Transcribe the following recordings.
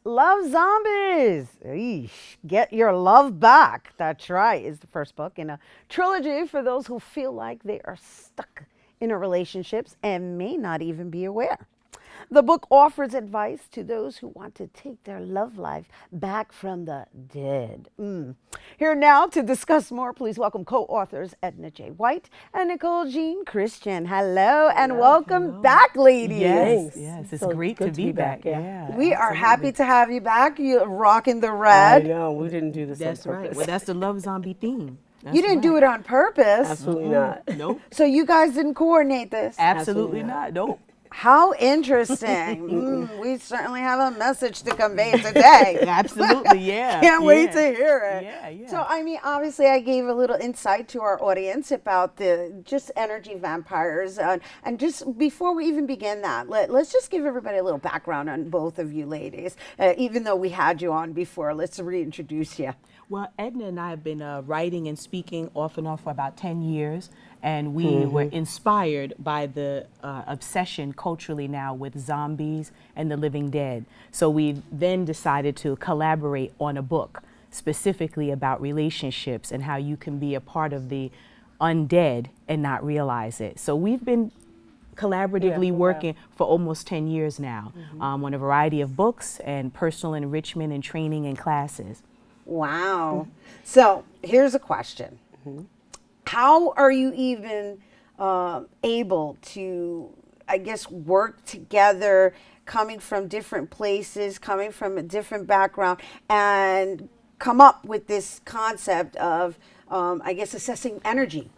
Love Zombies. Eesh. Get Your Love Back. That's right, is the first book in a trilogy for those who feel like they are stuck in a relationships and may not even be aware. The book offers advice to those who want to take their love life back from the dead. Here now to discuss more, please welcome co-authors Edna J. White and Nicole Jean Christian. Hello and welcome back, ladies. Yes, Thanks. yes, it's So great to good be back. Yeah. We are happy absolutely. to have you back. You're rocking the I red. know. We didn't do this That's on right. purpose. Well, that's the love zombie theme. You didn't do it on purpose. Absolutely not. Nope. So you guys didn't coordinate this. Absolutely Absolutely not. Nope. How interesting. We certainly have a message to convey today. Absolutely, yeah. Can't wait yeah. to hear it. Yeah, yeah. So, I mean, obviously, I gave a little insight to our audience about the just energy vampires. And just before we even begin that, let's just give everybody a little background on both of you ladies. Even though we had you on before, let's reintroduce you. Well, Edna and I have been writing and speaking off and on for about 10 years, and we were inspired by the obsession culturally now with zombies and the living dead. So we then decided to collaborate on a book specifically about relationships and how you can be a part of the undead and not realize it. So we've been collaboratively working for almost 10 years now on a variety of books and personal enrichment and training and classes. Wow. So, here's a question. How are you even able to, I guess, work together, coming from different places, coming from a different background, and come up with this concept of, I guess, assessing energy?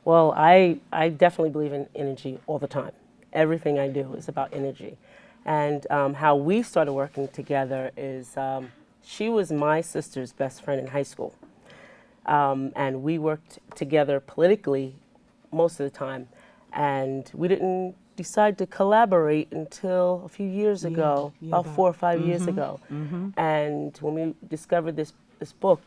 Well, I definitely believe in energy all the time. Everything I do is about energy. And how we started working together is she was my sister's best friend in high school. And we worked together politically most of the time. And we didn't decide to collaborate until a few years ago, about 4 or 5 years ago. And when we discovered this book,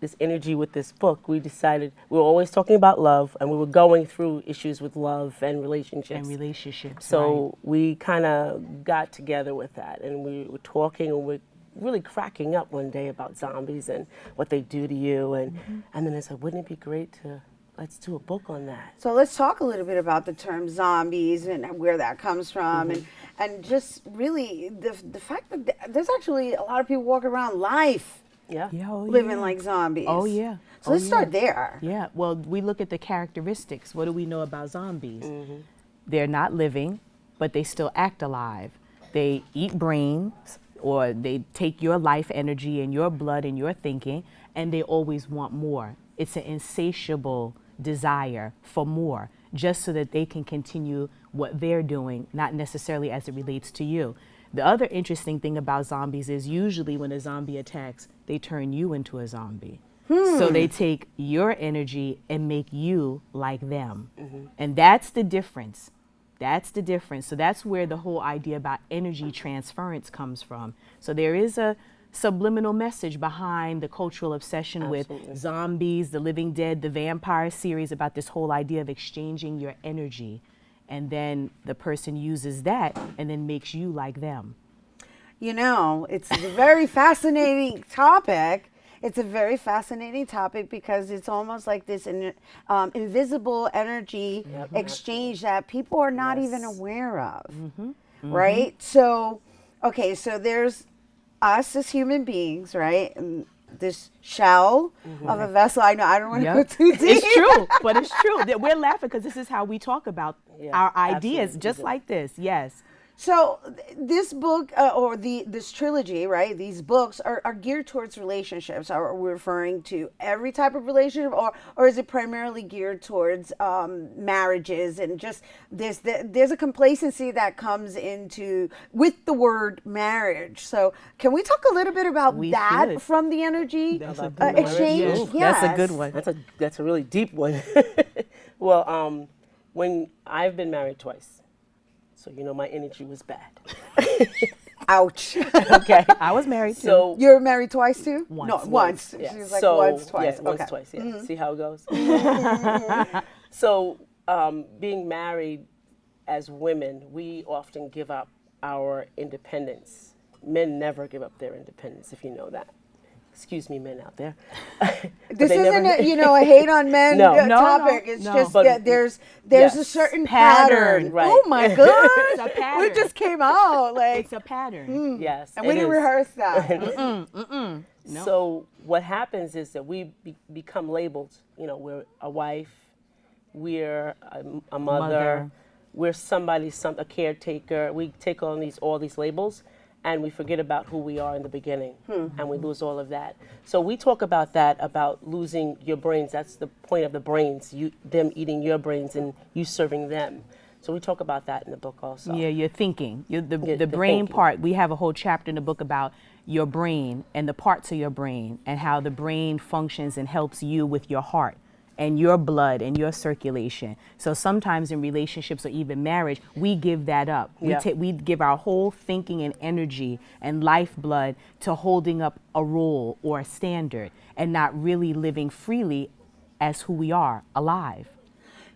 this energy with this book, we decided we were always talking about love, and we were going through issues with love and relationships. So we kind of got together with that, and we were talking, and we're really cracking up one day about zombies and what they do to you, and then I said, wouldn't it be great to let's do a book on that? So let's talk a little bit about the term zombies and where that comes from, and just really the fact that there's actually a lot of people walking around life living like zombies. Oh, yeah. So let's start there. Yeah, well, we look at the characteristics. What do we know about zombies? They're not living, but they still act alive. They eat brains, or they take your life energy and your blood and your thinking, and they always want more. It's an insatiable desire for more, just so that they can continue what they're doing, not necessarily as it relates to you. The other interesting thing about zombies is usually when a zombie attacks, they turn you into a zombie. So they take your energy and make you like them. And that's the difference. That's the difference. So that's where the whole idea about energy transference comes from. So there is a subliminal message behind the cultural obsession with zombies, the living dead, the vampire series, about this whole idea of exchanging your energy. And then the person uses that and then makes you like them. You know, it's a very fascinating topic. It's a very fascinating topic because it's almost like this invisible energy exchange that people are not even aware of, right? So, okay, so there's us as human beings, right? And this shell of a vessel. I know I don't want to go too deep. It's true, but it's true. We're laughing because this is how we talk about our ideas, just like this. Yes. So this book this trilogy, right? These books are geared towards relationships. Are we referring to every type of relationship, or is it primarily geared towards marriages and just there's a complacency that comes into with the word marriage. So can we talk a little bit about that from the energy exchange? Yes. That's a good one. That's a really deep one. Well, when I've been married twice. So, you know, my energy was bad. Ouch. Okay. I was married too. So you're married twice too? Once. No, once. Yeah. She was like so, once, twice. Yeah, once, twice. Yeah. See how it goes? So, being married as women, we often give up our independence men never give up their independence, if you know that. Excuse me, men out there. This isn't a hate on men topic. It's just that there's a certain pattern. Right. Oh my gosh. It's a pattern. It just came out like It's a pattern. Yes. and we didn't rehearse that. No. So what happens is that we become labeled. You know, we're a wife, we're a mother, we're somebody, a caretaker. We take on all these labels, and we forget about who we are in the beginning, and we lose all of that. So we talk about that, about losing your brains. That's the point of the brains, them eating your brains and you serving them. So we talk about that in the book also. Yeah, you're thinking. The the brain thinking. part, we have a whole chapter in the book about your brain and the parts of your brain and how the brain functions and helps you with your heart and your blood and your circulation. So sometimes in relationships or even marriage, we give that up. We give our whole thinking and energy and lifeblood to holding up a role or a standard and not really living freely as who we are, alive.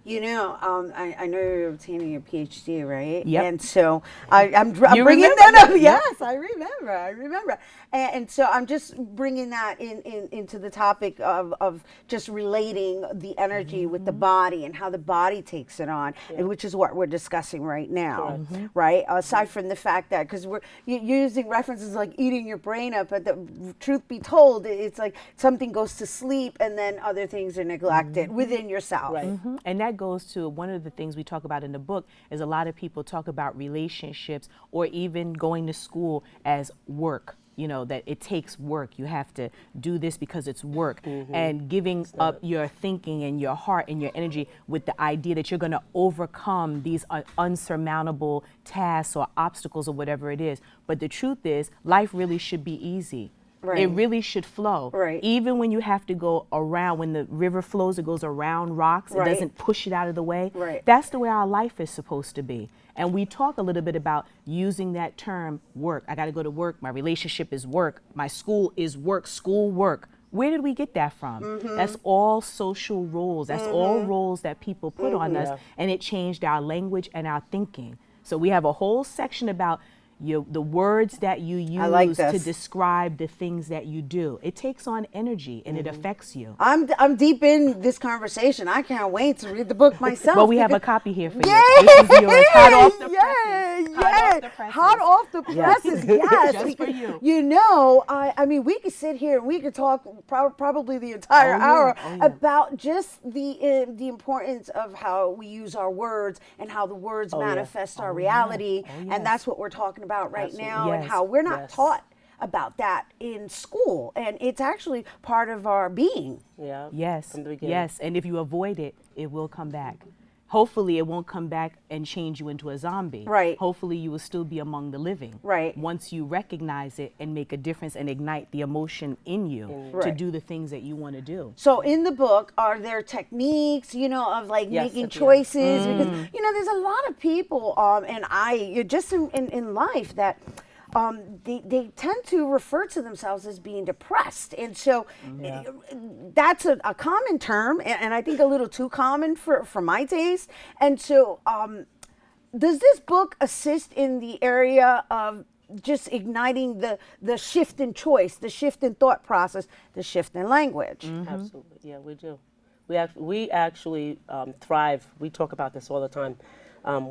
You know, I know you're obtaining your PhD, right? Yep. And so I'm bringing remember that up. that? Yes, I remember. And so I'm just bringing that into the topic of just relating the energy with the body and how the body takes it on, and which is what we're discussing right now, right? Aside from the fact that, because you're using references like eating your brain up, but the truth be told, it's like something goes to sleep and then other things are neglected within yourself. Right. And that goes to one of the things we talk about in the book is a lot of people talk about relationships or even going to school as work. You know, that it takes work. You have to do this because it's work. And giving up your thinking and your heart and your energy with the idea that you're going to overcome these unsurmountable tasks or obstacles or whatever it is. But the truth is, life really should be easy. Right. It really should flow. Right. Even when you have to go around, when the river flows, it goes around rocks. Right. It doesn't push it out of the way. Right. That's the way our life is supposed to be. And we talk a little bit about using that term work. I got to go to work. My relationship is work. My school is work. School work. Where did we get that from? That's all social roles. That's all roles that people put on us. And it changed our language and our thinking. So we have a whole section about the words that you use to describe the things that you do. It takes on energy and it affects you. I'm deep in this conversation. I can't wait to read the book myself. Well, we have a copy here for you. Yay! This is yours. Hot off the presses. Hot off the presses. Yes. Just for you. You know, I mean, we could sit here and we could talk probably the entire hour about just the importance of how we use our words and how the words manifest our reality. And that's what we're talking about right now, and how we're not taught about that in school, and it's actually part of our being. Yes, and if you avoid it, it will come back. Hopefully it won't come back and change you into a zombie. Right. Hopefully you will still be among the living. Right. Once you recognize it and make a difference and ignite the emotion in you to do the things that you want to do. So in the book, are there techniques, you know, of like making choices? Because, you know, there's a lot of people, and just in life that they tend to refer to themselves as being depressed. And so that's a common term, and I think a little too common for my taste. And so does this book assist in the area of just igniting the shift in choice, the shift in thought process, the shift in language? Absolutely, yeah, we do. We actually thrive. We talk about this all the time.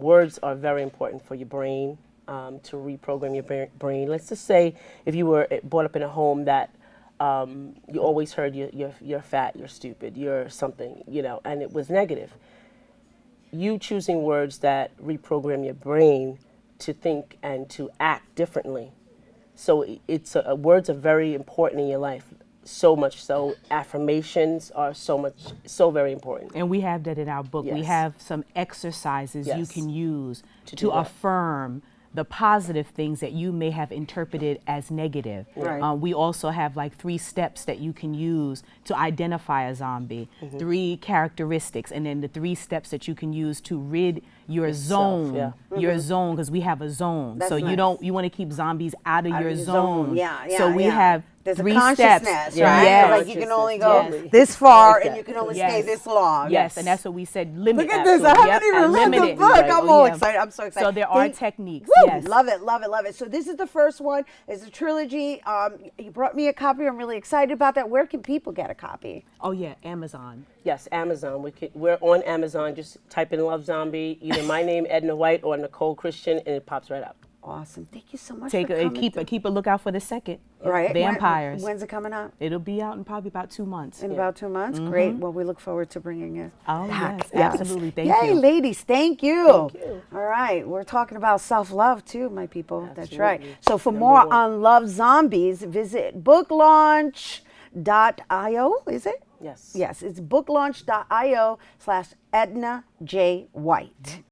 Words are very important for your brain. To reprogram your brain. Let's just say if you were brought up in a home that you always heard you're fat, you're stupid, you're something, you know, and it was negative. You choosing words that reprogram your brain to think and to act differently. So words are very important in your life. So much so, affirmations are so very important. And we have that in our book. We have some exercises you can use to affirm the positive things that you may have interpreted as negative. Right. We also have like 3 steps that you can use to identify a zombie, 3 characteristics, and then the 3 steps that you can use to rid your Yourself, zone, yeah. your zone, because we have a zone. That's so nice. you want to keep zombies out of your your zone. Yeah, So we yeah. have There's a 3 consciousness, steps. right? Yes. Like you can only go Totally. this far Like and that. you can only Yes. stay this long. Yes, and that's what we said. Limit. Look at this. I Absolutely. haven't Yep, even read the limited. book. Right. I'm Oh, all yeah. excited. I'm so excited. So there are techniques. Woo, Yes. love it, love it, love it. So this is the first one. It's a trilogy. You brought me a copy. I'm really excited about that. Where can people get a copy? Oh yeah, Amazon. Yes, Amazon. We're on Amazon. Just type in Love Zombie, either my name Edna White or Nicole Christian, and it pops right up. Awesome. Thank you so much Take for a, coming. keep a lookout for the second. Right. Vampires. When's it coming out? It'll be out in probably about 2 months. In about 2 months? Great. Well, we look forward to bringing it Oh, back. yes, absolutely. Thank Yay, you. ladies. Thank you. Thank you. All right. We're talking about self-love too, my people. That's right. Absolutely. So for more on Love Zombies, visit booklaunch.io, is it? Yes. Yes, it's booklaunch.io/Edna J. White.